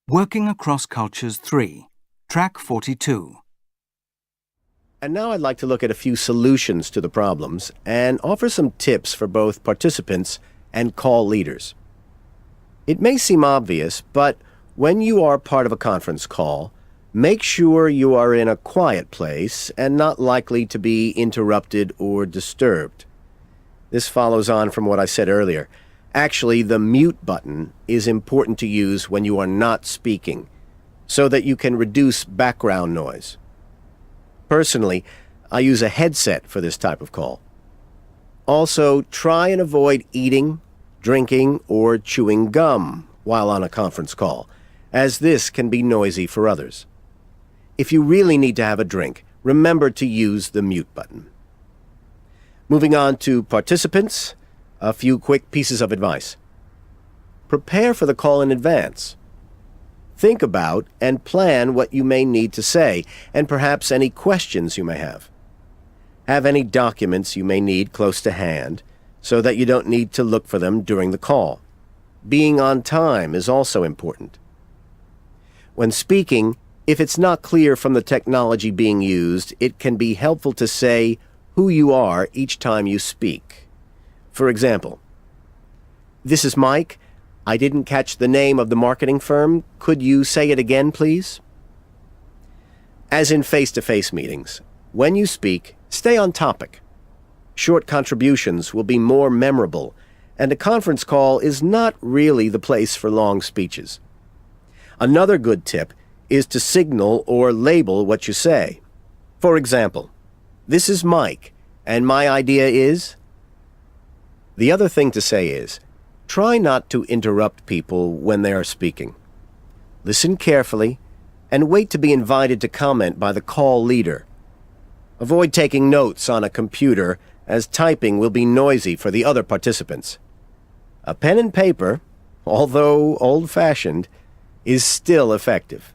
Working Across Cultures 3, Track 42. And now I'd like to look at a few solutions to the problems and offer some tips for both participants and call leaders. It may seem obvious, but when you are part of a conference call, make sure you are in a quiet place and not likely to be interrupted or disturbed. This follows on from what I said earlier. Actually, the mute button is important to use when you are not speaking, so that you can reduce background noise. Personally, I use a headset for this type of call. Also, try and avoid eating, drinking, or chewing gum while on a conference call, as this can be noisy for others. If you really need to have a drink, remember to use the mute button. Moving on to participants, a few quick pieces of advice. Prepare for the call in advance. Think about and plan what you may need to say, and perhaps any questions you may have. Have any documents you may need close to hand, so that you don't need to look for them during the call. Being on time is also important. When speaking, if it's not clear from the technology being used, it can be helpful to say who you are each time you speak. For example, "This is Mike. I didn't catch the name of the marketing firm. Could you say it again, please?" As in face-to-face meetings, when you speak, stay on topic. Short contributions will be more memorable, and a conference call is not really the place for long speeches. Another good tip is to signal or label what you say. For example, "This is Mike, and my idea is..." The other thing to say is, try not to interrupt people when they are speaking. Listen carefully and wait to be invited to comment by the call leader. Avoid taking notes on a computer, as typing will be noisy for the other participants. A pen and paper, although old-fashioned, is still effective.